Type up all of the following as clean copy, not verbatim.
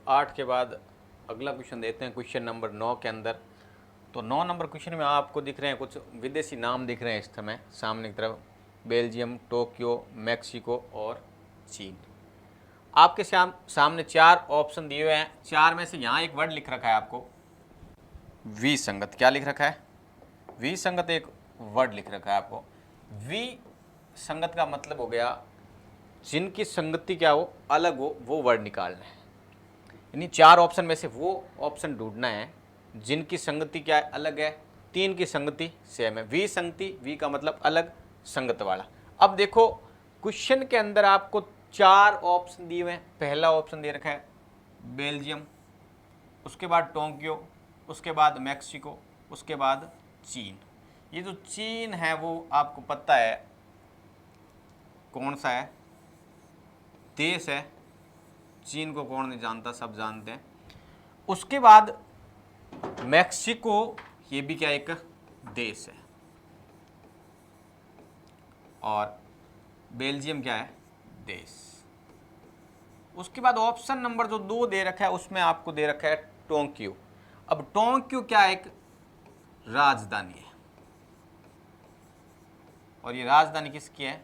8 के बाद अगला क्वेश्चन देते हैं, क्वेश्चन नंबर 9 के अंदर। तो 9 नंबर क्वेश्चन में आपको दिख रहे हैं कुछ विदेशी नाम दिख रहे हैं इस समय सामने की तरफ, बेल्जियम, टोक्यो, मैक्सिको और चीन। आपके सामने 4 ऑप्शन दिए हुए हैं, 4 में से यहाँ एक वर्ड लिख रखा है आपको विसंगत। क्या लिख रखा है? विसंगत एक वर्ड लिख रखा है आपको। विसंगत का मतलब हो गया जिनकी संगति क्या हो, अलग हो, वो वर्ड निकालना है। यानी 4 ऑप्शन में से वो ऑप्शन ढूंढना है जिनकी संगति क्या है, अलग है, 3 की संगति सेम है। विसंगति, वी का मतलब अलग, संगत वाला। अब देखो क्वेश्चन के अंदर आपको 4 ऑप्शन दिए हुए हैं। पहला ऑप्शन दे रखा है बेल्जियम, उसके बाद टोक्यो, उसके बाद मैक्सिको, उसके बाद चीन। ये जो चीन है वो आपको पता है कौन सा है, देश है। चीन को कौन नहीं जानता, सब जानते हैं। उसके बाद मैक्सिको, ये भी क्या एक देश है। और बेल्जियम क्या है, देश। उसके बाद ऑप्शन नंबर जो 2 दे रखा है उसमें आपको दे रखा है टोक्यो। अब टोक्यो क्या एक राजधानी है, और ये राजधानी किसकी है,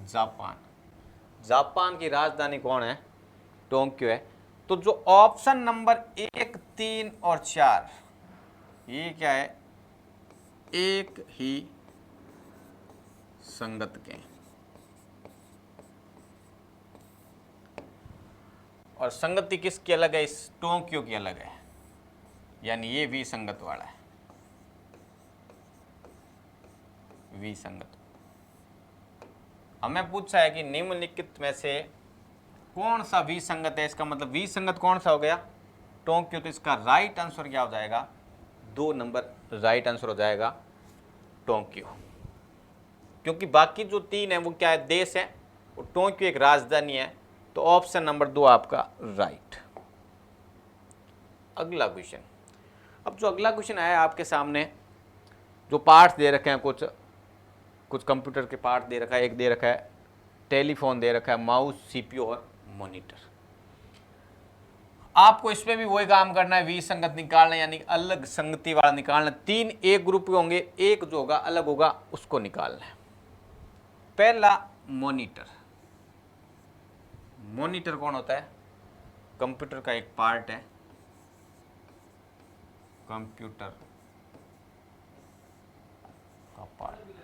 जापान। जापान की राजधानी कौन है, टोक्यो है। तो जो ऑप्शन नंबर 1, 3 और 4 ये क्या है, एक ही संगत के, और संगति किसकी अलग है, इस टोक्यो की अलग है, यानी ये विसंगत वाला है, विसंगत। हमें पूछा है कि निम्नलिखित में से कौन सा विसंगत है, इसका मतलब विसंगत कौन सा हो गया, टोक्यो। तो इसका राइट आंसर क्या हो जाएगा, 2 नंबर राइट आंसर हो जाएगा टोक्यो। क्योंकि बाकी जो 3 है वो क्या है, देश है, और टोक्यो एक राजधानी है। तो ऑप्शन नंबर 2 आपका राइट। अगला क्वेश्चन। अब जो अगला क्वेश्चन आया आपके सामने, जो पार्ट्स दे रखे हैं, कुछ कंप्यूटर के पार्ट दे रखा है। एक दे रखा है टेलीफोन, दे रखा है माउस, सीपीयू और मॉनिटर। आपको इसमें भी वही काम करना है, विसंगत निकालना, यानी अलग संगति वाला निकालना। 3 एक ग्रुप के होंगे, एक जो होगा अलग होगा उसको निकालना है। पहला मॉनिटर। मॉनिटर कौन होता है, कंप्यूटर का एक पार्ट है, कंप्यूटर का पार्ट।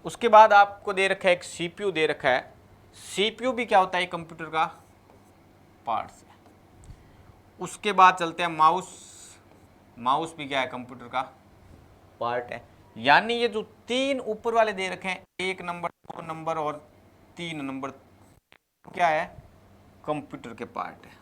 उसके बाद आपको दे रखा है एक सीपीयू दे रखा है। सीपीयू भी क्या होता है, कंप्यूटर का पार्ट है। उसके बाद चलते हैं माउस। माउस भी क्या है, कंप्यूटर का पार्ट है। यानी ये जो 3 ऊपर वाले दे रखे हैं, 1 नंबर, 2 नंबर और 3 नंबर, क्या है, कंप्यूटर के पार्ट है।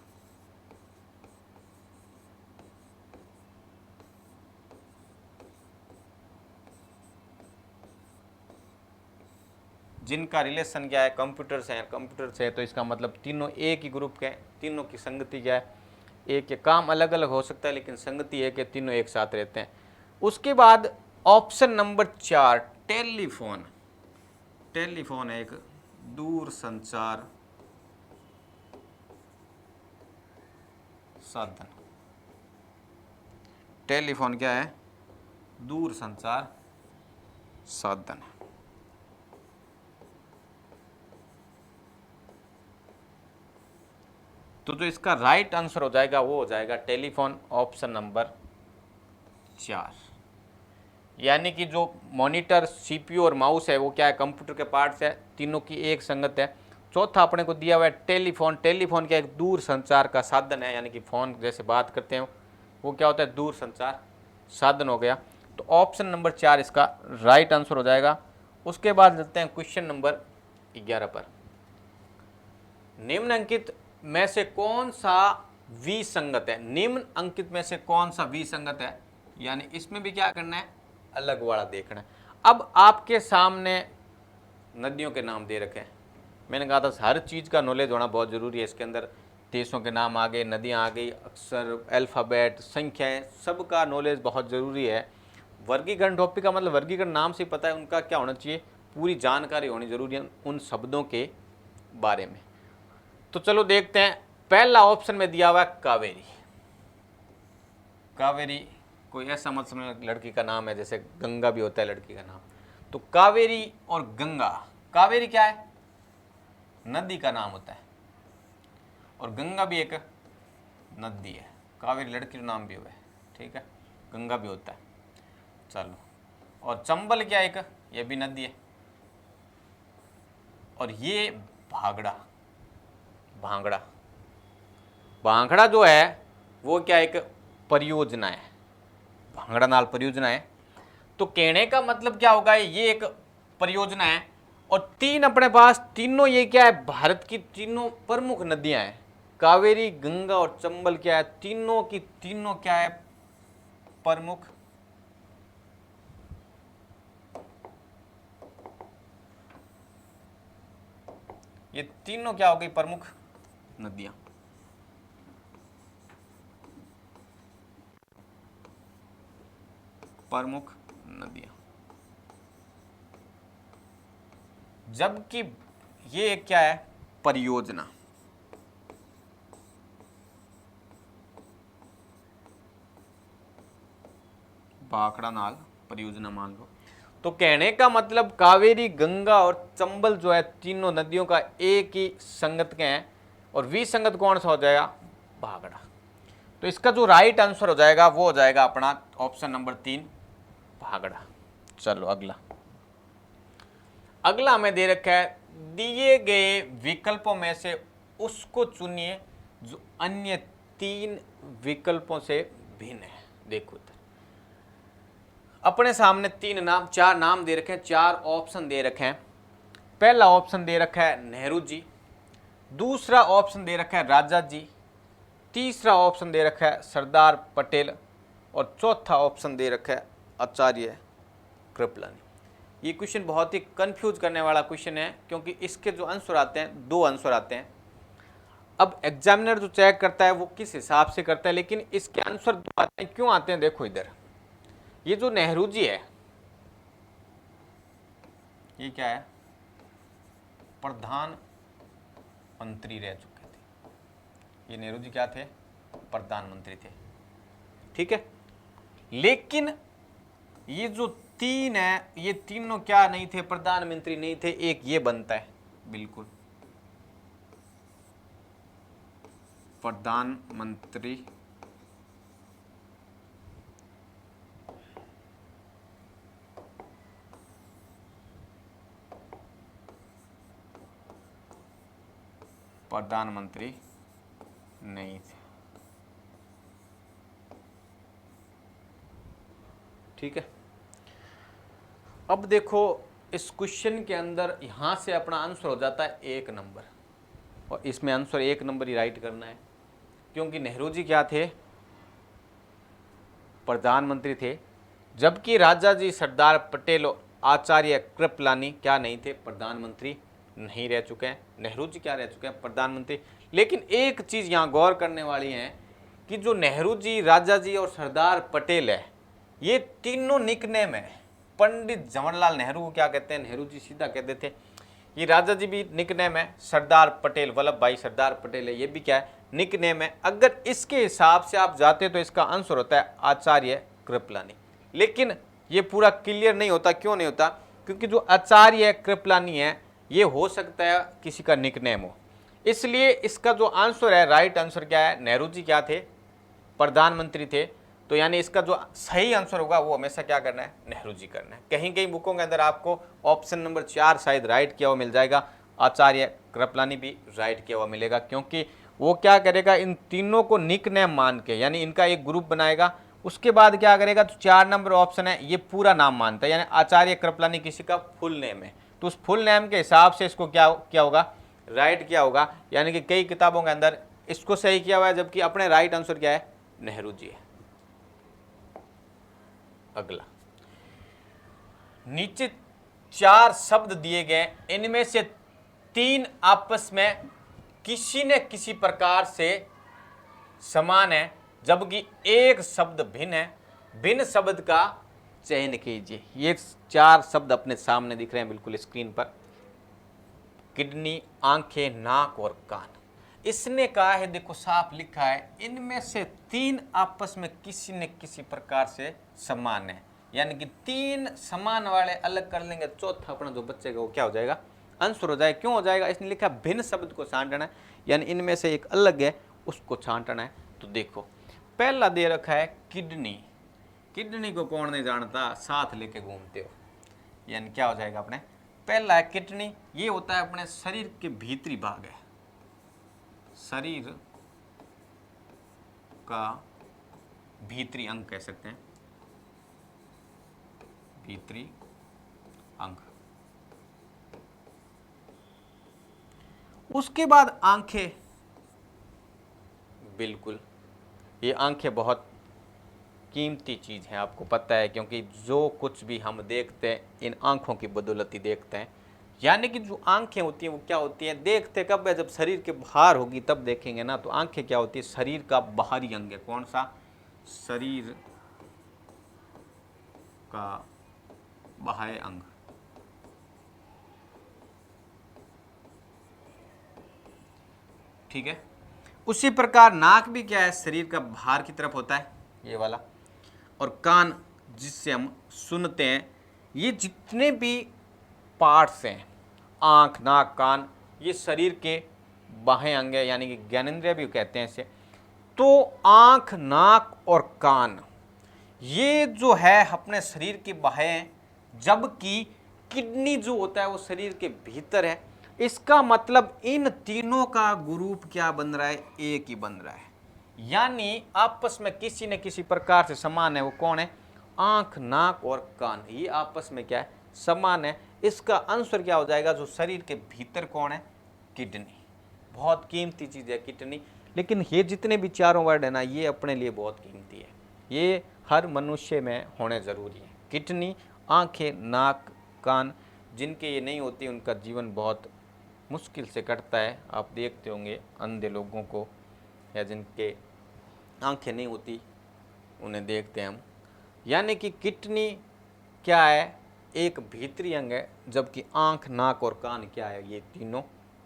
जिनका रिलेशन क्या है, कंप्यूटर से है, कंप्यूटर से है, तो इसका मतलब तीनों एक ही ग्रुप के हैं। तीनों की संगति क्या है, एक के काम अलग अलग हो सकता है लेकिन संगति एक है, तीनों एक साथ रहते हैं। उसके बाद ऑप्शन नंबर 4 टेलीफोन। टेलीफोन एक दूर संचार साधन। टेलीफोन क्या है, दूर संचार साधन है। तो जो इसका राइट आंसर हो जाएगा वो हो जाएगा टेलीफोन, ऑप्शन नंबर 4। यानी कि जो मॉनिटर, सीपीयू और माउस है वो क्या है, कंप्यूटर के पार्ट्स है, तीनों की एक संगत है। चौथा अपने को दिया हुआ है टेलीफोन। टेलीफोन क्या एक दूर संचार का साधन है, यानी कि फ़ोन जैसे बात करते हैं वो क्या होता है, दूर संचार साधन हो गया। तो ऑप्शन नंबर 4 इसका राइट आंसर हो जाएगा। उसके बाद चलते हैं क्वेश्चन नंबर 11 पर। निम्नलिखित में से कौन सा विसंगत है, निम्न अंकित में से कौन सा विसंगत है, यानी इसमें भी क्या करना है, अलग वाला देखना है। अब आपके सामने नदियों के नाम दे रखे हैं। मैंने कहा था हर चीज़ का नॉलेज होना बहुत ज़रूरी है। इसके अंदर देशों के नाम आ गए, नदियाँ आ गई, अक्षर, अल्फ़ाबेट, संख्याएं, सबका नॉलेज बहुत ज़रूरी है। वर्गीकरण टॉपिक का मतलब वर्गीकरण नाम से पता है उनका क्या होना चाहिए, पूरी जानकारी होनी जरूरी है उन शब्दों के बारे में। तो चलो देखते हैं, पहला ऑप्शन में दिया हुआ है कावेरी। कावेरी कोई ऐसा मत समझना लड़की का नाम है, जैसे गंगा भी होता है लड़की का नाम। तो कावेरी और गंगा, कावेरी क्या है? नदी का नाम होता है, और गंगा भी एक नदी है। कावेरी लड़की का नाम भी हुआ है, ठीक है, गंगा भी होता है। चलो, और चंबल क्या एक, ये भी नदी है। और ये भांगड़ा, भांगड़ा, भांगड़ा जो है वो क्या एक परियोजना है, भांगड़ा नाल परियोजना है। तो कहने का मतलब क्या होगा, ये एक परियोजना है। और तीन अपने पास, तीनों ये क्या है, भारत की तीनों प्रमुख नदियां हैं। कावेरी, गंगा और चंबल क्या है, तीनों की तीनों क्या है, प्रमुख ये तीनों क्या हो गई, प्रमुख नदियां। प्रमुख नदियां, जबकि ये क्या है, परियोजना। भाखड़ा नाल परियोजना मान लो। तो कहने का मतलब कावेरी, गंगा और चंबल जो है तीनों नदियों का एक ही संगत के हैं, और विसंगत कौन सा हो जाएगा, भाखड़ा। तो इसका जो राइट आंसर हो जाएगा वो हो जाएगा अपना ऑप्शन नंबर 3, भाखड़ा। चलो अगला, अगला हमें दे रखा है, दिए गए विकल्पों में से उसको चुनिए जो अन्य 3 विकल्पों से भिन्न है। देखो इधर अपने सामने 3 नाम, 4 नाम दे रखे हैं, 4 ऑप्शन दे रखे हैं। पहला ऑप्शन दे रखा है नेहरू जी, दूसरा ऑप्शन दे रखा है राजा जी, तीसरा ऑप्शन दे रखा है सरदार पटेल, और चौथा ऑप्शन दे रखा है आचार्य कृपलानी। ये क्वेश्चन बहुत ही कंफ्यूज करने वाला क्वेश्चन है, क्योंकि इसके जो आंसर आते हैं 2 आंसर आते हैं। अब एग्जामिनर जो चेक करता है वो किस हिसाब से करता है, लेकिन इसके आंसर 2 आते हैं। क्यों आते हैं, देखो इधर, ये जो नेहरू जी है, ये क्या है, प्रधानमंत्री रह चुके थे। ये नेहरू जी क्या थे, प्रधानमंत्री थे, ठीक है। लेकिन ये जो 3 है, ये तीनों क्या नहीं थे, प्रधानमंत्री नहीं थे। एक ये बनता है, बिल्कुल प्रधानमंत्री प्रधानमंत्री नहीं थे, ठीक है। अब देखो इस क्वेश्चन के अंदर यहां से अपना आंसर हो जाता है 1 नंबर, और इसमें आंसर 1 नंबर ही राइट करना है, क्योंकि नेहरू जी क्या थे, प्रधानमंत्री थे, जबकि राजा जी, सरदार पटेल और आचार्य कृपलानी क्या नहीं थे, प्रधानमंत्री नहीं रह चुके हैं। नेहरू जी क्या रह चुके हैं, प्रधानमंत्री। लेकिन एक चीज यहाँ गौर करने वाली है कि जो नेहरू जी, राजा जी और सरदार पटेल है, ये तीनों निकनेम है। पंडित जवाहरलाल नेहरू को क्या कहते हैं, नेहरू जी सीधा कहते थे। ये राजा जी भी निकनेम है, सरदार पटेल, वल्लभ भाई सरदार पटेल है, ये भी क्या है, निकनेम है। अगर इसके हिसाब से आप जाते तो इसका आंसर होता है आचार्य कृपलानी। लेकिन ये पूरा क्लियर नहीं होता। क्यों नहीं होता, क्योंकि जो आचार्य कृपलानी है ये हो सकता है किसी का निकनेम हो, इसलिए इसका जो आंसर है, राइट आंसर क्या है, नेहरू जी क्या थे, प्रधानमंत्री थे। तो यानी इसका जो सही आंसर होगा वो हमेशा क्या करना है, नेहरू जी करना है। कहीं कहीं बुकों के अंदर आपको ऑप्शन नंबर 4 शायद राइट किया हुआ मिल जाएगा, आचार्य कृपलानी भी राइट किया हुआ मिलेगा, क्योंकि वो क्या करेगा, इन तीनों को निकनेम मान के, यानी इनका एक ग्रुप बनाएगा। उसके बाद क्या करेगा, तो 4 नंबर ऑप्शन है, ये पूरा नाम मानता है, यानी आचार्य कृपलानी किसी का फुल नेम है, तो उस फुल नेम के हिसाब से इसको क्या होगा, राइट किया होगा। यानी कि कई किताबों के अंदर इसको सही किया हुआ है, जबकि अपने राइट आंसर क्या है, नेहरू जी है। अगला, नीचे 4 शब्द दिए गए, इनमें से 3 आपस में किसी न किसी प्रकार से समान है, जबकि एक शब्द भिन्न है। भिन्न शब्द का चयन कीजिए। ये 4 शब्द अपने सामने दिख रहे हैं बिल्कुल स्क्रीन पर, किडनी, आंखें, नाक और कान। इसने कहा है, देखो साफ लिखा है, इनमें से 3 आपस में किसी न किसी प्रकार से समान है, यानी कि 3 समान वाले अलग कर लेंगे, चौथा अपना जो बचेगा वो क्या हो जाएगा, आंसर हो जाएगा। क्यों हो जाएगा, इसने लिखा भिन्न शब्द को छांटना है, यानी इनमें से एक अलग है उसको छांटना है। तो देखो पहला दे रखा है किडनी, किडनी को कौन नहीं जानता, साथ लेके घूमते हो, यानी क्या हो जाएगा अपने, पहला है किडनी, ये होता है अपने शरीर के भीतरी भाग है, शरीर का भीतरी अंग कह सकते हैं, भीतरी अंग। उसके बाद आंखें, बिल्कुल ये आंखें बहुत कीमती चीज़ है, आपको पता है, क्योंकि जो कुछ भी हम देखते हैं इन आंखों की बदौलत ही देखते हैं। यानी कि जो आंखें होती हैं वो क्या होती हैं, देखते कब है, जब शरीर के बाहर होगी तब देखेंगे ना। तो आंखें क्या होती है, शरीर का बाहरी अंग है। कौन सा, शरीर का बाह्य अंग। ठीक है, उसी प्रकार नाक भी क्या है, शरीर का बाहर की तरफ होता है, ये वाला। और कान जिससे हम सुनते हैं, ये जितने भी पार्ट्स हैं, आँख, नाक, कान, ये शरीर के बाह्य अंग है, यानी कि ज्ञानेंद्रिय भी कहते हैं इसे। तो आँख, नाक और कान ये जो है अपने शरीर के बाह्य हैं, जबकि किडनी जो होता है वो शरीर के भीतर है। इसका मतलब इन तीनों का ग्रुप क्या बन रहा है, एक ही बन रहा है, यानी आपस में किसी न किसी प्रकार से समान है। वो कौन है, आंख, नाक और कान, ये आपस में क्या है, समान है। इसका आंसर क्या हो जाएगा, जो शरीर के भीतर कौन है, किडनी। बहुत कीमती चीज़ है किडनी। लेकिन ये जितने भी चारों वर्ड है ना, ये अपने लिए बहुत कीमती है, ये हर मनुष्य में होने ज़रूरी है। किडनी, आंखें, नाक, कान, जिनके ये नहीं होती उनका जीवन बहुत मुश्किल से कटता है। आप देखते होंगे अंधे लोगों को, या जिनके आंखें नहीं होती उन्हें देखते हैं हम। यानी कि किडनी क्या है, एक भीतरी अंग है, जबकि आंख, नाक और कान क्या है, ये तीनों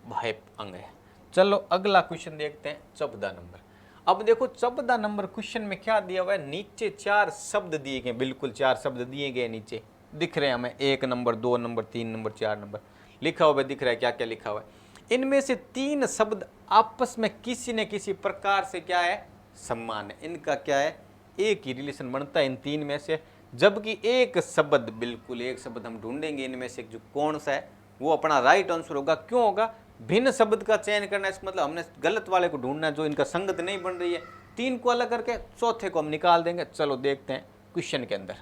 बाह्य अंग है। चलो अगला क्वेश्चन देखते हैं, 14 नंबर। अब देखो 14 नंबर क्वेश्चन में क्या दिया हुआ है, नीचे 4 शब्द दिए गए, बिल्कुल 4 शब्द दिए गए, नीचे दिख रहे हैं हमें, 1 नंबर, 2 नंबर, 3 नंबर, 4 नंबर लिखा हुआ दिख रहा है। क्या क्या लिखा हुआ है, इनमें से 3 शब्द आपस में किसी न किसी प्रकार से क्या है, समान है। इनका क्या है, एक ही रिलेशन बनता है इन 3 में से। जबकि एक शब्द, बिल्कुल एक शब्द हम ढूंढेंगे इनमें से जो कौन सा है, वो अपना राइट आंसर होगा। क्यों होगा, भिन्न शब्द का चयन करना है, इसका मतलब हमने गलत वाले को ढूंढना है, जो इनका संगत नहीं बन रही है। 3 को अलग करके चौथे को हम निकाल देंगे। चलो देखते हैं क्वेश्चन के अंदर।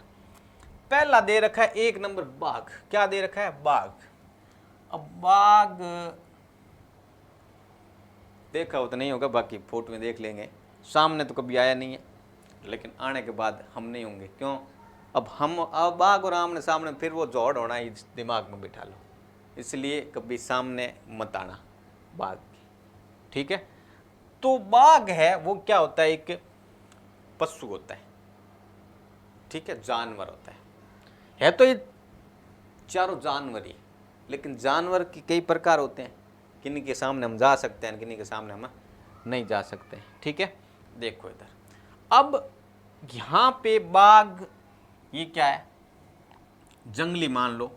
पहला दे रखा है 1 नंबर बाघ। क्या दे रखा है, बाघ। अब बाघ देखा हो तो नहीं होगा, बाकी फोटो में देख लेंगे। सामने तो कभी आया नहीं है, लेकिन आने के बाद हम नहीं होंगे। क्यों, अब बाघ और आमने सामने फिर वो जोड़ होना ही दिमाग में बिठा लो, इसलिए कभी सामने मत आना बाघ। ठीक है, तो बाघ है वो क्या होता है, एक पशु होता है, ठीक है, जानवर होता है तो ये चारों जानवर ही। लेकिन जानवर की कई प्रकार होते हैं, किन्हीं के सामने हम जा सकते हैं, किन्हीं के सामने हम नहीं जा सकते। ठीक है, देखो इधर, अब यहाँ पे बाघ ये क्या है, जंगली मान लो,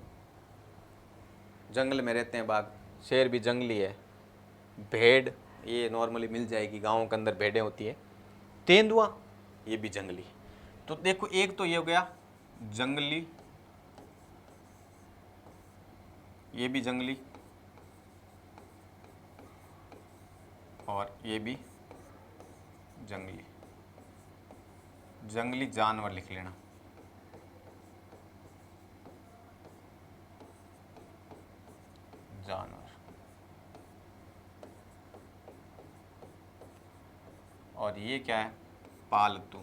जंगल में रहते हैं बाघ। शेर भी जंगली है। भेड़ ये नॉर्मली मिल जाएगी, गाँव के अंदर भेड़ें होती है। तेंदुआ ये भी जंगली। तो देखो एक तो ये हो गया जंगली, ये भी जंगली, और ये भी जंगली। जंगली जानवर लिख लेना। जानवर, और ये क्या है, पालतू।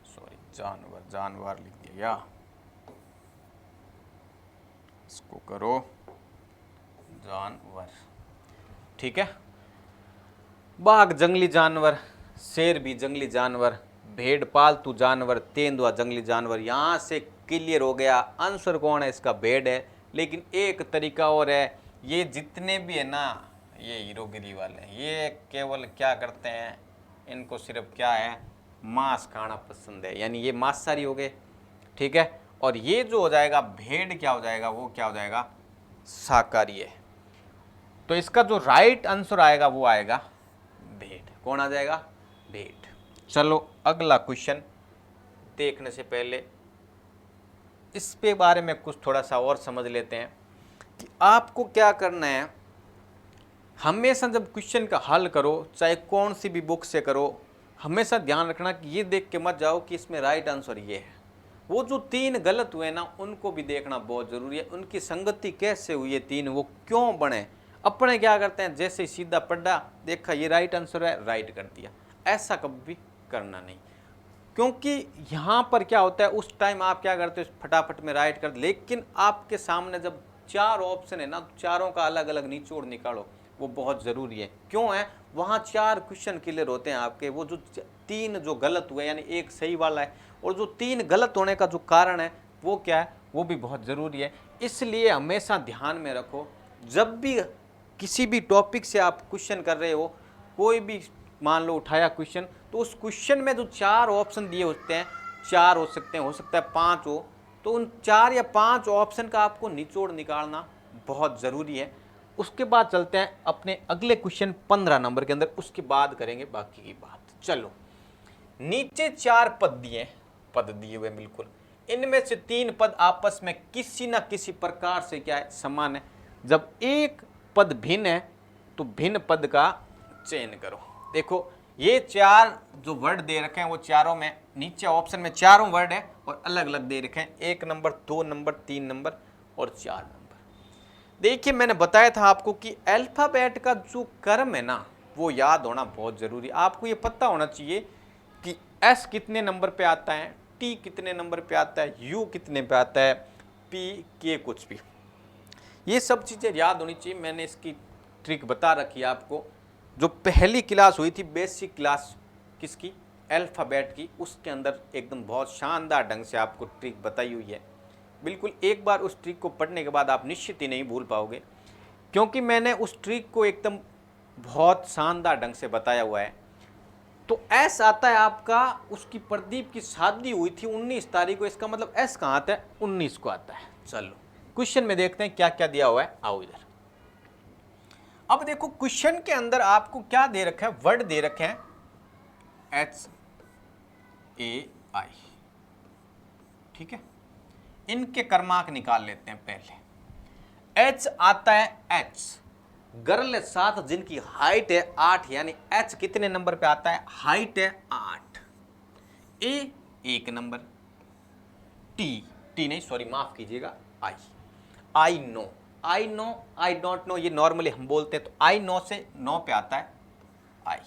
सॉरी, जानवर, जानवर लिख दिया, इसको करो जानवर। ठीक है। बाघ जंगली जानवर, शेर भी जंगली जानवर, भेड़ पालतू जानवर, तेंदुआ जंगली जानवर। यहाँ से क्लियर हो गया आंसर कौन है इसका, भेड़ है। लेकिन एक तरीका और है, ये जितने भी है ना ये हीरोगिरी वाले, ये केवल क्या करते हैं, इनको सिर्फ क्या है, मांस खाना पसंद है, यानी ये मांसाहारी हो गए, ठीक है। और ये जो हो जाएगा भेड़ क्या हो जाएगा, वो क्या हो जाएगा, शाकाहारी है। तो इसका जो राइट आंसर आएगा वो आएगा भेड़। कौन आ जाएगा, भेड़। चलो अगला क्वेश्चन देखने से पहले इस पे बारे में कुछ थोड़ा सा और समझ लेते हैं कि आपको क्या करना है। हमेशा जब क्वेश्चन का हल करो, चाहे कौन सी भी बुक से करो, हमेशा ध्यान रखना कि ये देख के मत जाओ कि इसमें राइट आंसर ये है। वो जो 3 गलत हुए ना उनको भी देखना बहुत ज़रूरी है, उनकी संगति कैसे हुई है 3, वो क्यों बने। अपने क्या करते हैं, जैसे ही सीधा पढ़ा देखा ये राइट आंसर है, राइट कर दिया। ऐसा कभी भी करना नहीं, क्योंकि यहाँ पर क्या होता है, उस टाइम आप क्या करते हो, फटाफट में राइट कर, लेकिन आपके सामने जब 4 ऑप्शन है ना, चारों का अलग अलग निचोड़ निकालो, वो बहुत ज़रूरी है। क्यों है, वहाँ 4 क्वेश्चन क्लियर होते हैं आपके। वो जो 3 जो गलत हुए यानी एक सही वाला है, और जो 3 गलत होने का जो कारण है वो क्या है, वो भी बहुत ज़रूरी है। इसलिए हमेशा ध्यान में रखो, जब भी किसी भी टॉपिक से आप क्वेश्चन कर रहे हो, कोई भी मान लो उठाया क्वेश्चन, तो उस क्वेश्चन में जो 4 ऑप्शन दिए होते हैं, 4 हो सकते हैं, हो सकता है 5 हो, तो उन 4 या 5 ऑप्शन का आपको निचोड़ निकालना बहुत ज़रूरी है। उसके बाद चलते हैं अपने अगले क्वेश्चन 15 नंबर के अंदर, उसके बाद करेंगे बाकी की बात। चलो, नीचे 4 पद दिए हुए, बिल्कुल इनमें से 3 पद आपस में किसी ना किसी प्रकार से क्या है, समान है। जब एक पद भिन्न है तो भिन्न पद का चयन करो। देखो ये 4 जो वर्ड दे रखे हैं वो चारों में, नीचे ऑप्शन में चारों वर्ड है और अलग अलग दे रखे हैं, 1 नंबर, 2 नंबर, 3 नंबर और 4 नंबर। देखिए मैंने बताया था आपको कि अल्फाबेट का जो क्रम है ना वो याद होना बहुत ज़रूरी। आपको ये पता होना चाहिए कि एस कितने नंबर पे आता है, टी कितने नंबर पे आता है, यू कितने पे आता है, पी के कुछ भी, ये सब चीज़ें याद होनी चाहिए। मैंने इसकी ट्रिक बता रखी है आपको। जो पहली क्लास हुई थी बेसिक क्लास किसकी, अल्फ़ाबेट की, उसके अंदर एकदम बहुत शानदार ढंग से आपको ट्रिक बताई हुई है। बिल्कुल एक बार उस ट्रिक को पढ़ने के बाद आप निश्चित ही नहीं भूल पाओगे, क्योंकि मैंने उस ट्रिक को एकदम बहुत शानदार ढंग से बताया हुआ है। तो एस आता है आपका, उसकी प्रदीप की शादी हुई थी 19 तारीख को, इसका मतलब एस कहाँ आता है, 19 को आता है। चलो क्वेश्चन में देखते हैं क्या क्या दिया हुआ है, आओ इधर। अब देखो क्वेश्चन के अंदर आपको क्या दे रखा है, वर्ड दे रखे हैं HAI, ठीक है। इनके क्रमांक निकाल लेते हैं पहले। H आता है, H गर्ल 7 जिनकी हाइट है 8, यानी H कितने नंबर पे आता है, हाइट है 8। A 1 नंबर, T नहीं सॉरी माफ कीजिएगा, I no, I don't know, ये नॉर्मली हम बोलते हैं, तो आई नो से 9 पे आता है आई।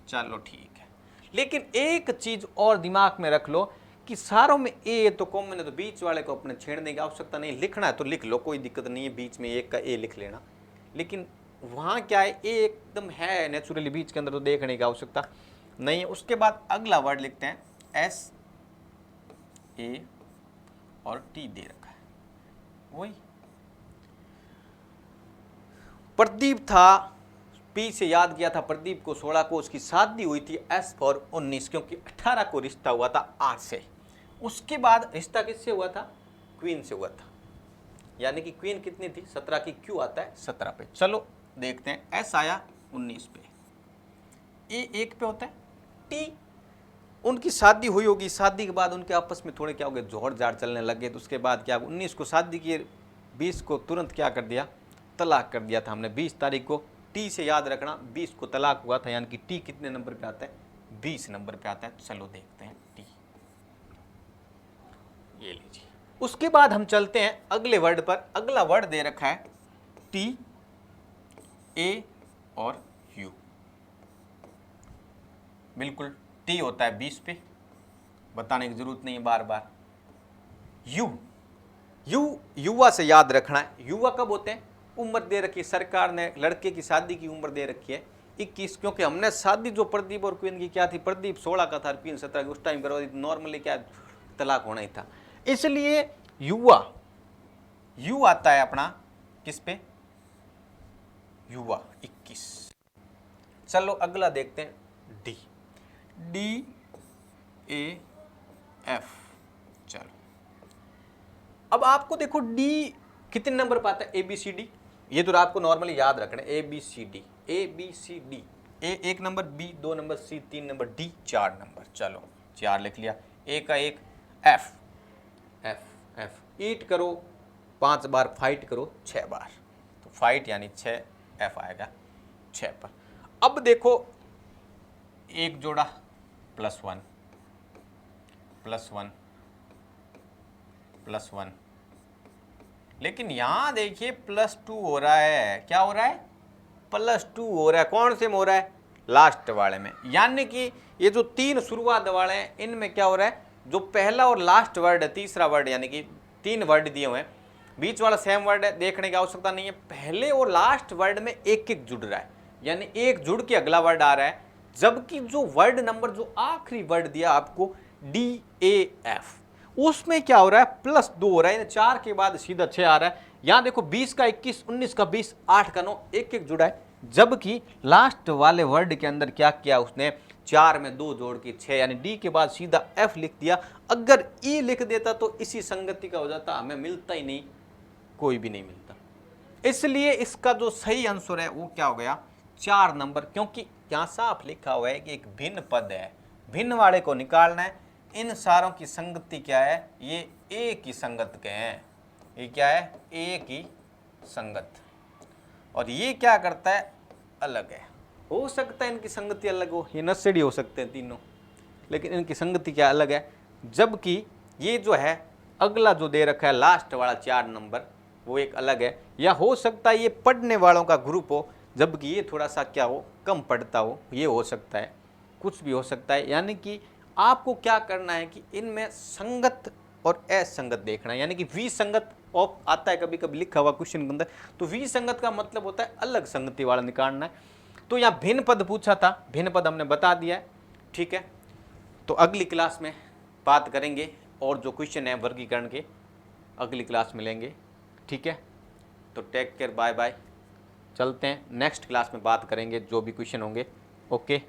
चलो ठीक है, लेकिन एक चीज और दिमाग में रख लो कि सारों में ए तो कॉमन है, तो बीच वाले को अपने छेड़ने की आवश्यकता नहीं, लिखना है तो लिख लो, कोई दिक्कत नहीं है, बीच में एक का ए लिख लेना। लेकिन वहाँ क्या है, ए एकदम है नेचुरली बीच के अंदर, तो देखने की आवश्यकता नहीं है। उसके बाद अगला वर्ड लिखते हैं SA और T दे रखा है, वही प्रदीप था, पी से याद किया था प्रदीप को 16 को उसकी शादी हुई थी, एस फॉर 19 क्योंकि 18 को रिश्ता हुआ था 8 से। उसके बाद रिश्ता किससे हुआ था, क्वीन से हुआ था, यानी कि क्वीन कितनी थी, 17 की, क्यू आता है 17 पे। चलो देखते हैं, एस आया 19 पे, ए 1 पे होता है, टी उनकी शादी हुई होगी, शादी के बाद उनके आपस में थोड़े क्या हो गए, जोड़ जाड़ चलने लगे, तो उसके बाद क्या 19 को शादी की, 20 को तुरंत क्या कर दिया, तलाक कर दिया था हमने 20 तारीख को। टी से याद रखना 20 को तलाक हुआ था, यानी कि टी कितने नंबर पे आता है, 20 नंबर पे आता है। चलो देखते हैं टी, ये लीजिए। उसके बाद हम चलते हैं अगले वर्ड पर। अगला वर्ड दे रखा है टी, ए और यू। बिल्कुल टी होता है 20 पे, बताने की जरूरत नहीं है बार बार। यू युवा से याद रखना है, युवा कब होते हैं, उम्र दे रखी है सरकार ने, लड़के की शादी की उम्र दे रखी है 21, क्योंकि हमने शादी जो प्रदीप और क्वीन की क्या थी, प्रदीप 16 का था, क्वीन 17 की, उस टाइम करवा दी, नॉर्मली क्या तलाक होना ही था। इसलिए युवा, यू आता है अपना किस पे, युवा 21। चलो अगला देखते हैं, डी, DAF। चलो अब आपको देखो डी कितने नंबर पाता है, ABCD, ये तो आपको नॉर्मली याद रखना है, ABCD, ABCD, ए 1 number, B 2 number, C 3 number, D 4 number. चलो 4 लिख लिया, A का 1, F, F, F, ईट करो 5 बार, फाइट करो 6 बार, तो फाइट यानी 6, F आएगा 6 पर। अब देखो एक जोड़ा +1 +1 +1, लेकिन यहां देखिए +2 हो रहा है, क्या हो रहा है, +2 हो रहा है, कौन से में हो रहा है, लास्ट वाले में, यानी कि ये जो 3 शुरुआत वाले हैं इनमें क्या हो रहा है, जो पहला और लास्ट वर्ड है, तीसरा वर्ड, यानी कि 3 वर्ड दिए हुए हैं, बीच वाला सेम वर्ड है, देखने की आवश्यकता नहीं है, पहले और लास्ट वर्ड में एक एक जुड़ रहा है, यानी एक जुड़ के अगला वर्ड आ रहा है, जबकि जो वर्ड नंबर जो आखिरी वर्ड दिया आपको DAF, उसमें क्या हो रहा है, +2 हो रहा है, 4 के बाद सीधा 6 आ रहा है। यहां देखो 20 का 21, 19 का 20, 8 का 9, एक एक जुड़ा है, जबकि लास्ट वाले वर्ड के अंदर क्या किया उसने, 4 में 2 जोड़ के 6, यानी डी के बाद सीधा F लिख दिया। अगर E लिख देता तो इसी संगति का हो जाता, हमें मिलता ही नहीं, कोई भी नहीं मिलता। इसलिए इसका जो सही आंसर है वो क्या हो गया, 4 नंबर, क्योंकि यहां साफ लिखा हुआ है कि एक भिन्न पद है, भिन्न वाले को निकालना है। इन सारों की संगति क्या है, ये ए की संगत के हैं, ये क्या है, ए की संगत, और ये क्या करता है, अलग है। हो सकता है इनकी संगति अलग हो, ये नशेड़ी हो सकते हैं तीनों, लेकिन इनकी संगति क्या अलग है, जबकि ये जो है अगला जो दे रखा है लास्ट वाला 4 नंबर वो एक अलग है, या हो सकता है ये पढ़ने वालों का ग्रुप हो, जबकि ये थोड़ा सा क्या हो, कम पढ़ता हो, ये हो सकता है, कुछ भी हो सकता है। यानी कि आपको क्या करना है कि इनमें संगत और असंगत देखना है, यानी कि विसंगत ऑफ आता है कभी कभी लिखा हुआ क्वेश्चन के अंदर, तो विसंगत का मतलब होता है अलग संगति वाला निकालना है। तो यहाँ भिन्न पद पूछा था, भिन्न पद हमने बता दिया है, ठीक है। तो अगली क्लास में बात करेंगे, और जो क्वेश्चन है वर्गीकरण के अगली क्लास में लेंगे, ठीक है। तो टेक केयर, बाय बाय, चलते हैं, नेक्स्ट क्लास में बात करेंगे जो भी क्वेश्चन होंगे, ओके।